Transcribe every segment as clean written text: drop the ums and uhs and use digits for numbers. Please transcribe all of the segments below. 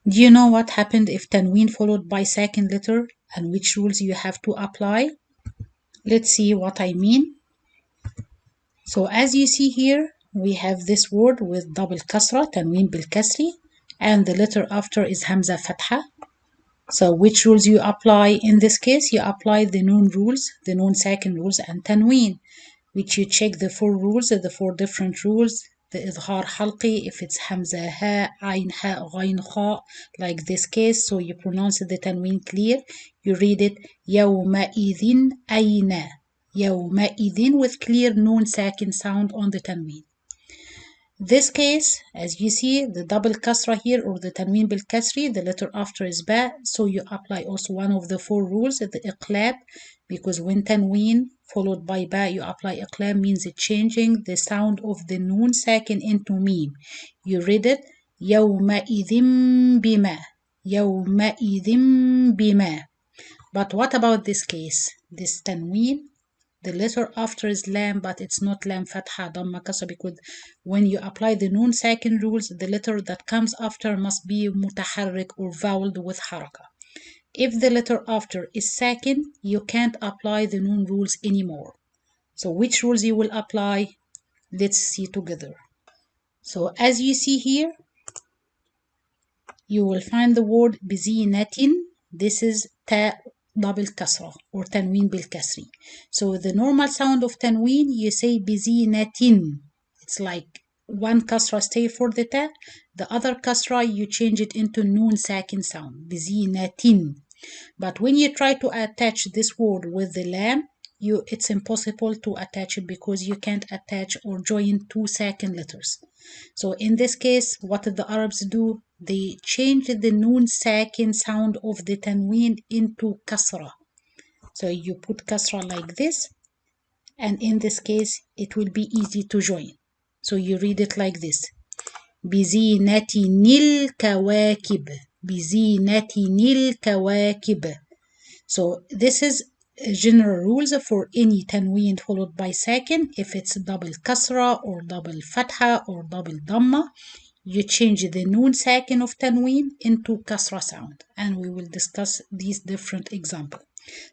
Do you know what happened if tanween followed by second letter and which rules you have to apply? Let's see what I mean. So as you see here, we have this word with double kasra, tanween bil kasri, and the letter after is hamza fatha. So which rules you apply in this case? You apply the noon rules, the noon sakin rules, and tanween, which you check the four rules, the four different rules. The idhar halqi, if it's hamza ha, ayn ha, ghayn kha, like this case, so you pronounce the tanween clear. You read it yawma idhin ayna, yawma idhin, with clear noon sakin sound on the tanween. This case, as you see, the double kasra here, or the tanween bil kasri, the letter after is ba, so you apply also one of the four rules, the iqlab, because when tanween followed by ba, you apply iqlab, means it changing the sound of the noon sakin into meme. You read it yawma idhim bima, yawma idhim bima. But what about this case? This tanween, the letter after is lam, but it's not lam fatha dhamma kasra, because when you apply the noon sakin rules, the letter that comes after must be mutaharrik or voweled with haraka. If the letter after is sakin, you can't apply the noon rules anymore. So which rules you will apply? Let's see together. So as you see here, you will find the word bizinatin. This is ta double kasra or tanween bil kasri. So the normal sound of tanween, you say bizinatin. It's like one kasra stay for the ta, the other kasra you change it into noon sakin sound, bizinatin. But when you try to attach this word with the lam, it's impossible to attach it, because you can't attach or join two sakin letters. So in this case, what did the Arabs do? They changed the noon sakin sound of the tanween into kasra. So you put kasra like this, and in this case, it will be easy to join. So you read it like this. بزينة الكواكب, بزينة الكواكب. So this is general rules for any tanween followed by sakin. If it's double kasra or double fatha or double dhamma, you change the noon sakin of tanween into kasra sound, and we will discuss these different examples.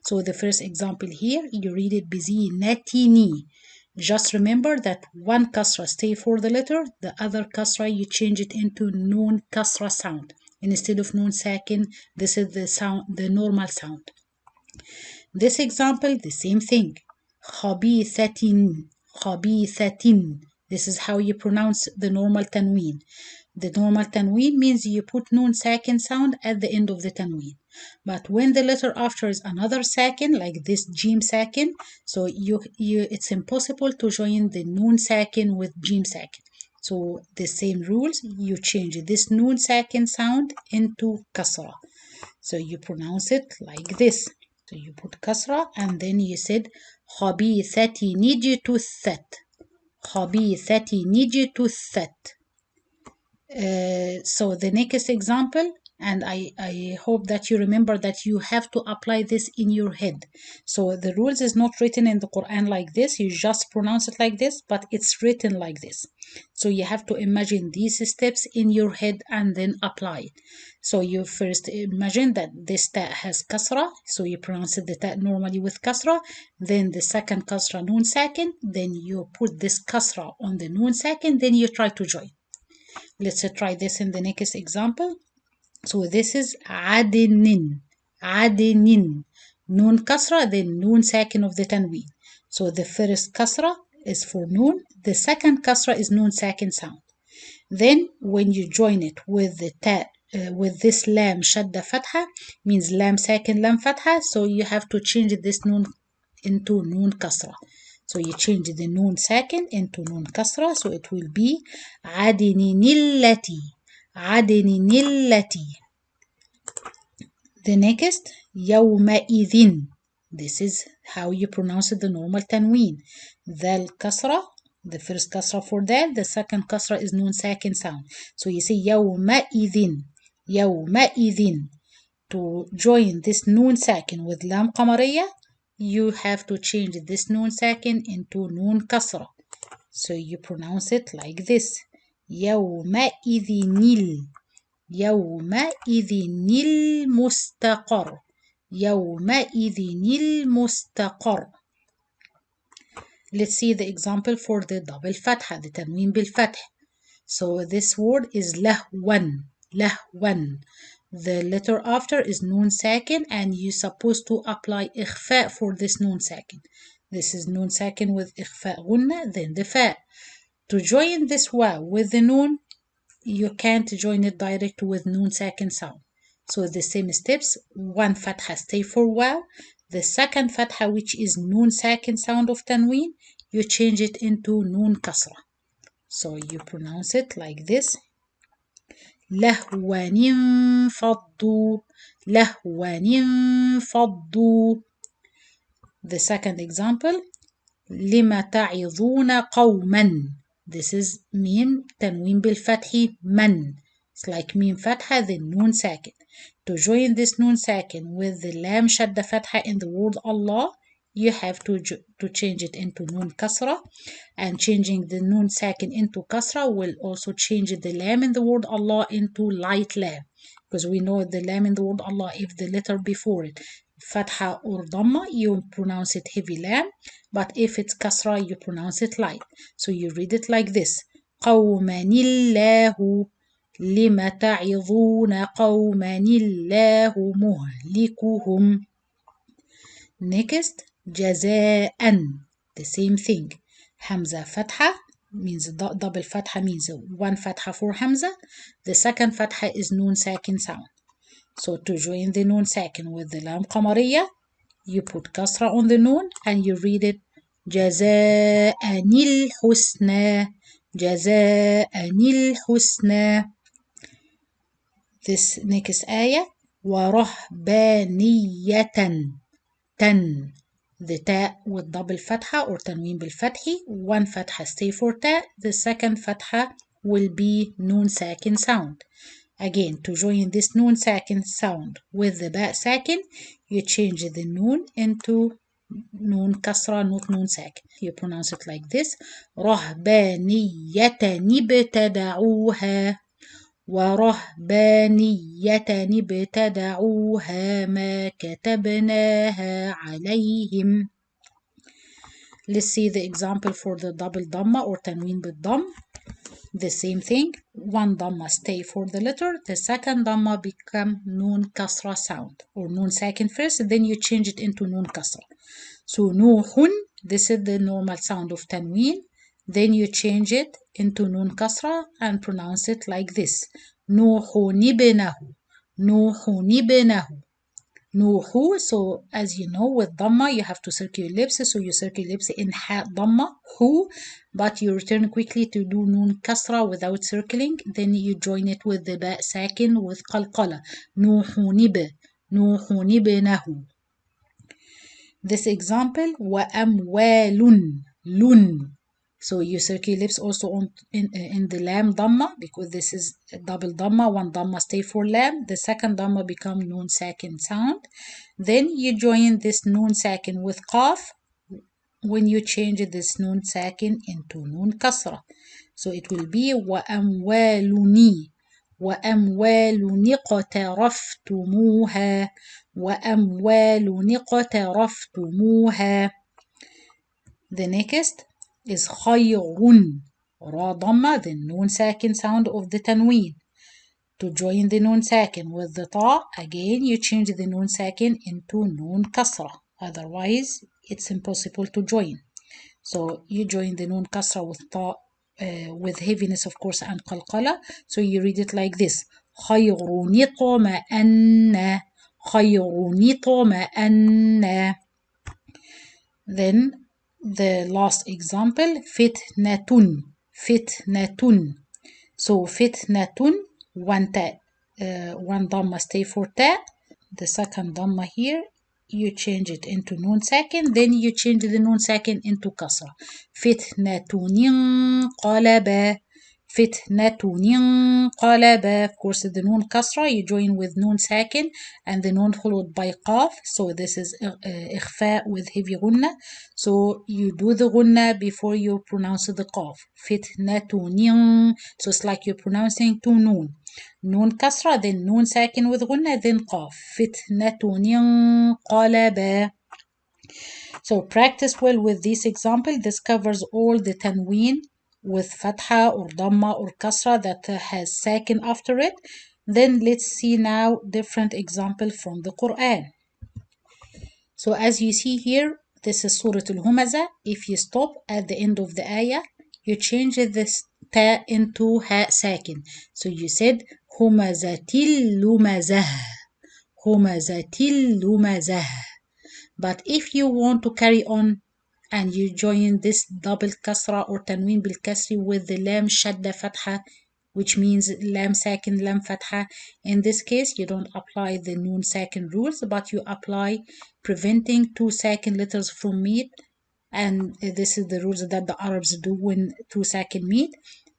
So the first example here, you read it bizinatini. Just remember that one kasra stay for the letter, the other kasra you change it into noon kasra sound. Instead of noon sakin, this is the sound, the normal sound. This example, the same thing. خبيثة, خبيثة. This is how you pronounce the normal tanween. The normal tanween means you put noon sakin sound at the end of the tanween. But when the letter after is another sakin, like this jim sakin, so it's impossible to join the noon sakin with jim sakin. So the same rules, you change this noon sakin sound into kasra. So you pronounce it like this. So you put kasra, and then you said خبيثة نجتثت, خبيثة نجتثت. So the next example, and I hope that you remember that you have to apply this in your head. So the rules is not written in the Quran like this, you just pronounce it like this, but it's written like this. So you have to imagine these steps in your head and then apply it. So you first imagine that this ta has kasra, so you pronounce the ta normally with kasra, then the second kasra noon sakin, then you put this kasra on the noon sakin, then you try to join. Let's try this in the next example. So this is عدن, عدن, noon kasra, then noon sakin of the tanween. So the first kasra is for noon, the second kasra is noon sakin sound. Then when you join it with the ta, with this lam shadda fatha, means lam sakin lam fatha, so you have to change this noon into noon kasra. So you change the noon sakin into noon kasra, so it will be عدن التي, عدن التي. The next, يومئذ. This is how you pronounce the normal tanween. Dal kasra, the first kasra for that, the second kasra is noon sakin sound. So you say يومئذ, يومئذ. To join this noon sakin with lam qamariya, you have to change this noon sakin into noon kasra. So you pronounce it like this. يومئذ يومئذ المستقر يومئذ المستقر. Let's see the example for the double fatha, the tanween بالفتح. So this word is لهوا لهوا. The letter after is noon sakin and you're supposed to apply إخفاء for this noon sakin. This is noon sakin with إخفاء غنة, then the fa. To join this wa with the noon, you can't join it direct with noon sakin sound. So the same steps, one fatha stay for wa. The second fatha, which is noon sakin sound of tanween, you change it into noon kasra. So you pronounce it like this. لهوا انفضوا لهوا انفضوا. The second example, لم تعظون قوما. This is ميم تنوين بالفتح من. It's like ميم فتحة then noon ساكن. To join this noon ساكن with the lam شد فتحة in the word Allah, you have to change it into noon kasra, and changing the noon sakin into kasra will also change the lam in the word Allah into light lam, because we know the lam in the word Allah, if the letter before it fatha or dhamma, you pronounce it heavy lam, but if it's kasra, you pronounce it light. So you read it like this: قوما الله لم تعظون قوما الله مهلكهم. Next, jazaan, the same thing. Hamza fatha means double fatha means one fatha for Hamza. The second fatha is noon sakin sound. So to join the noon sakin with the lam qamariya, you put kasra on the noon and you read it jazaanil husna, jazaanil husna. This next ayah, ورهبانية. Ten, the ta with double fatha or tanween بالفتح, one fatha stay for ta, the second fatha will be noon sakin sound. Again, to join this noon sakin sound with the ba sakin, you change the noon into noon kasra, not noon sakin. You pronounce it like this: رهبانية ابتدعوها ورهبانية ابتدعوها ما كتبناها عليهم. Let's see the example for the double dhamma or tanween بالضم. The same thing, one dhamma stay for the letter, the second dhamma become noon kasra sound, or noon sakin first, then you change it into noon kasra. So nuhun, this is the normal sound of tanween, then you change it into noon kasra and pronounce it like this: nuhun ibnahu, nuhun ibnahu. Nuhu, so as you know with dhamma you have to circle your lips, so you circle your lips in ha dhamma, hu, but you return quickly to do noon kasra without circling, then you join it with the ba sakin with qalqala, nuhun ibnahu. This example, wa amwalun, lun. So you circle lips also on in the lam dhamma, because this is a double dhamma, one dhamma stay for lam, the second dhamma become noon sakin sound. Then you join this noon sakin with qaf when you change this noon sakin into noon kasra. So it will be wa amwaluni, وأموال اقترفتموها وأموال اقترفتموها. The next is خير, ra dhamma, the noon sakin sound of the tanween. To join the noon sakin with the ta, again you change the noon sakin into noon kasra, otherwise it's impossible to join. So you join the noon kasra with ta, with heaviness of course and qalqala, so you read it like this: خير اطمأن, خير اطمأن. Then the last example, fitnatun, fitnatun. So fitnatun, one ta, one dhamma stay for ta, the second dhamma here you change it into noon sakin, then you change the noon sakin into kasra. Fitnatun inqalaba, فتنة انقلب. Of course, the noon kasra you join with noon sakin and the noon followed by qaf. So this is إخفاء with heavy gunna. So you do the gunna before you pronounce the qaf. فتنة. So it's like you're pronouncing two noon. Noon kasra, then noon sakin with gunna, then qaf. فتنة انقلب. So practice well with this example. This covers all the tanween with fatha or dhamma or kasra that has sakin after it. Then let's see now different example from the Quran. So as you see here, this is Surah Al-Humaza. If you stop at the end of the ayah, you change this ta into ha sakin. So you said Humazatil Lumazah. Humazatil Lumazah. But if you want to carry on and you join this double kasra or tanween bil kasri with the lam shadda fatha, which means lam sakin lam fatha, in this case you don't apply the noon sakin rules, but you apply preventing two sakin letters from meet. And this is the rules that the Arabs do when two sakin meet.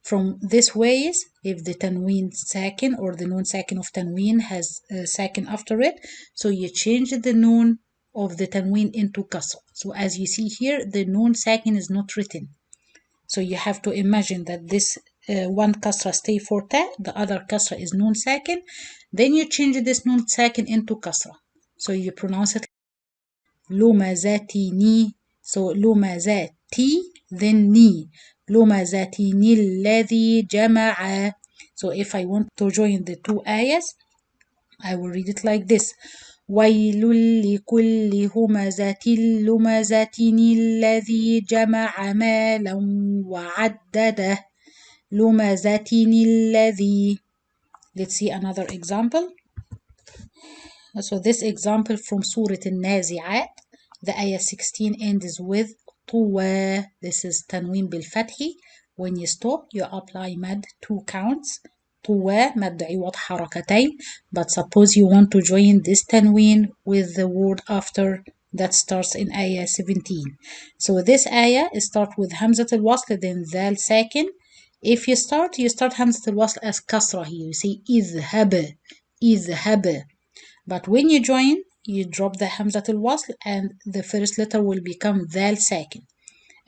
From this ways, if the tanween sakin or the noon sakin of tanween has sakin after it, so you change the noon of the tanween into kasra. So as you see here, the noon sakin is not written. So you have to imagine that this one kasra stay for ta, the other kasra is noon sakin. Then you change this noon sakin into kasra. So you pronounce it lumazatini. So lumazati, then ni. Lumazatini alladhi jama'a. So if I want to join the two ayahs, I will read it like this. ويل لكل همزة لمزة الذي جمع مالا وعدده. لمزة الذي. Let's see another example. So this example from Surah Al-Nazi'at, the ayah 16 ends with طوى. This is tanween bil fathi. When you stop, you apply mad 2 counts. طوى مد عوض حركتين. But suppose you want to join this tanween with the word after that starts in ayah 17. So this ayah start with hamzat al-wasl, then dhal sakin. If you start hamzat al-wasl as kasra here. You say إذهب. إذهب. But when you join, you drop the hamzat al-wasl and the first letter will become dhal sakin.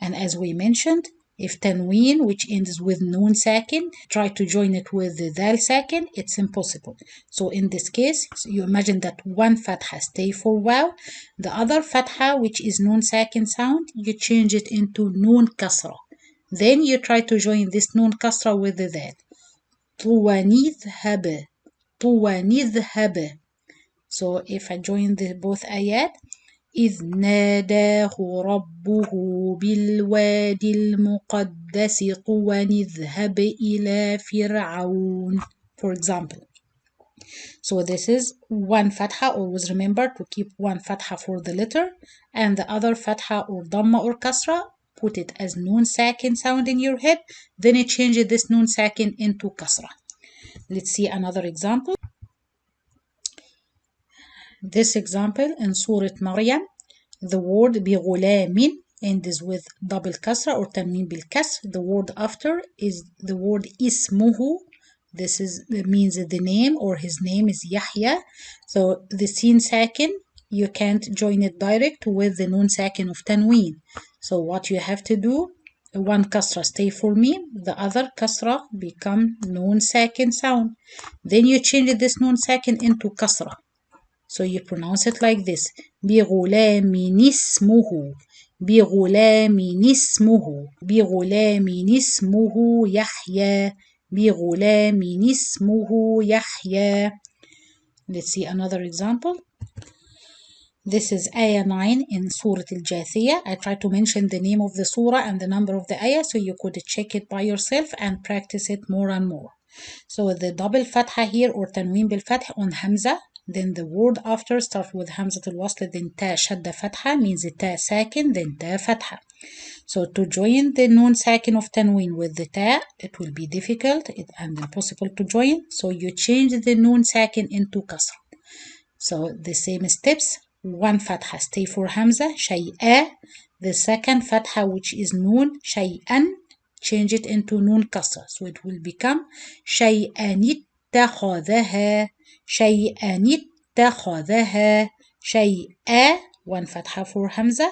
And as we mentioned, if tanween, which ends with noon sakin, try to join it with the dhal sakin, it's impossible. So in this case, you imagine that one fatha stay for waw, the other fatha, which is noon sakin sound, you change it into noon kasra. Then you try to join this noon kasra with the dhal. طوانيذهب. طوانيذهب. So if I join the both ayat, إذ ناداه ربه بالوادي المقدس طوى اذهب إلى فرعون. For example. So this is one fatha. Always remember to keep one fatha for the letter and the other fatha or dhamma or kasra. Put it as noon sakin sound in your head. Then you change this noon sakin into kasra. Let's see another example. This example in Surah Maryam, the word بغلام ends with double kasra or tanween bil kasr. The word after is the word ismuhu. This means the name or his name is Yahya. So the sin sakin, you can't join it direct with the noon sakin of tanween. So what you have to do, one kasra stay for me, the other kasra become noon sakin sound. Then you change this noon sakin into kasra. So you pronounce it like this. بغلام اسمه. بغلام اسمه. بغلام اسمه يحيى. بغلام اسمه يحيى. Let's see another example. This is ayah 9 in Surah Al-Jathiyah. I try to mention the name of the surah and the number of the ayah so you could check it by yourself and practice it more and more. So the double fatha here or tanween bil fath on hamza. Then the word after start with hamzat al-wasl, then ta shadda fatha means ta sakin, then ta fatha. So to join the noon sakin of tanween with the ta, it will be difficult and impossible to join. So you change the noon sakin into kasra. So the same steps. One fatha stay for hamza, shay'a. The second fatha which is noon, shay'an. change it into noon kasra. So it will become شيئا اتخذها شيئا اتخذها شيئا, one fatha for hamza,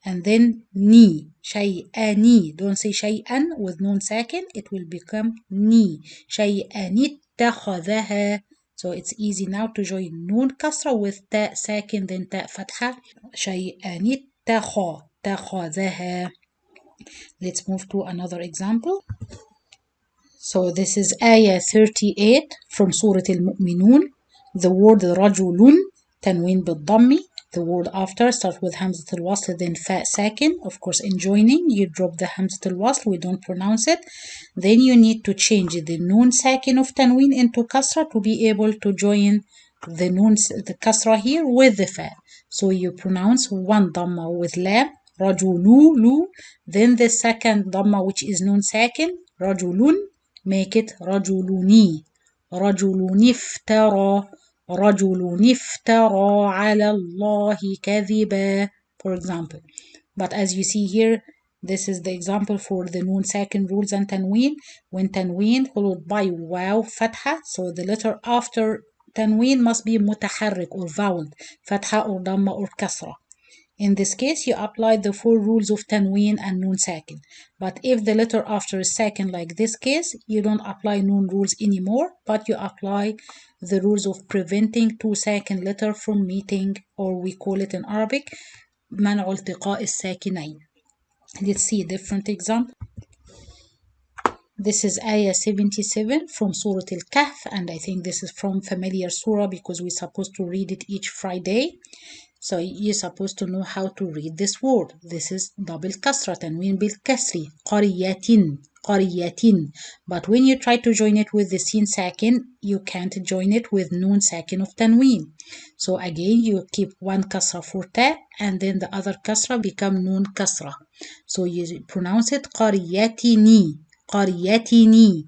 and then ni شيئا. Don't say شيئا with noon sakin, it will become ni شيئا اتخذها. So it's easy now to join noon kasra with ta sakin then ta fatha شيئا اتخذها. Let's move to another example. So this is ayah 38 from Surah Al-Mu'minun. The word رجل تنوين بالضم. The word after starts with Hamzat al-Wasl then Fa Sakin. Of course in joining you drop the Hamzat al-Wasl, we don't pronounce it. Then you need to change the Noon Sakin of Tanween into Kasra to be able to join the Kasra here with the Fa. So you pronounce one Dhamma with Lam, رجلو, then the second Dhamma which is Noon Sakin, رجلun, make it رجلني رجل افترى رجل افترى على الله كذبا, for example. But as you see here, this is the example for the noon sakin rules and tanween. When tanween followed by waw fatha, so the letter after tanween must be mutaharrik or voweled, fatha or dhamma or kasra. In this case, you apply the 4 rules of tanween and noon sakin. But if the letter after is sakin like this case, you don't apply noon rules anymore, but you apply the rules of preventing 2 sakin letter from meeting, or we call it in Arabic, منع التقاء الساكنين. Let's see a different example. This is ayah 77 from Surah Al-Kahf, and I think this is from familiar surah because we're supposed to read it each Friday. So you're supposed to know how to read this word. This is double kasra, tanween bil kasri, قرية, قرية. But when you try to join it with the sin sakin, you can't join it with noon sakin of tanween. So again, you keep one kasra for ta, and then the other kasra become noon kasra. So you pronounce it قريتني, قريتني.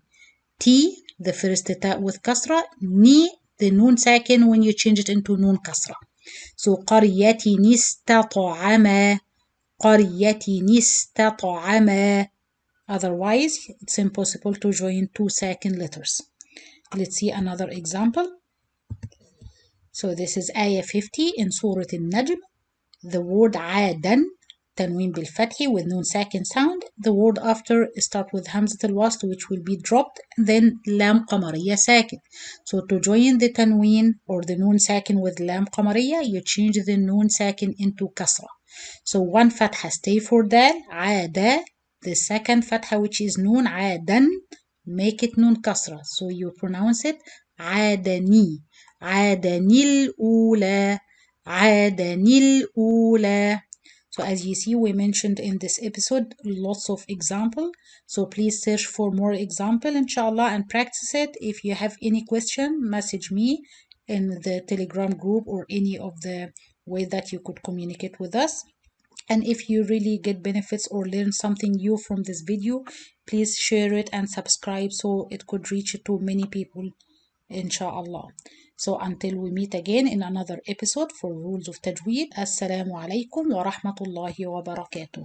T, the first ta with kasra, ni, the noon sakin when you change it into noon kasra. So قرية استطعما, قرية استطعما. Otherwise, it's impossible to join 2 sakin letters. Let's see another example. So this is ayah 50 in Surah Al-Najm. The word عادا, tanween bil fathi with noon sakin sound. The word after start with Hamzat al-Wasl, which will be dropped, then lam qamariya sakin. So to join the tanween or the noon sakin with lam qamariya, you change the noon sakin into kasra. So one fatha stay for dal, عادا. The second fatha which is noon, عادا, make it noon kasra. So you pronounce it عادني, عادني الأولى, عادني الأولى. So as you see, we mentioned in this episode lots of example. So please search for more example, inshallah, and practice it. If you have any question, message me in the Telegram group or any of the way that you could communicate with us. And if you really get benefits or learn something new from this video, please share it and subscribe so it could reach to many people, inshallah. So until we meet again in another episode for Rules of Tajweed, Assalamu alaikum wa rahmatullahi wa barakatuh.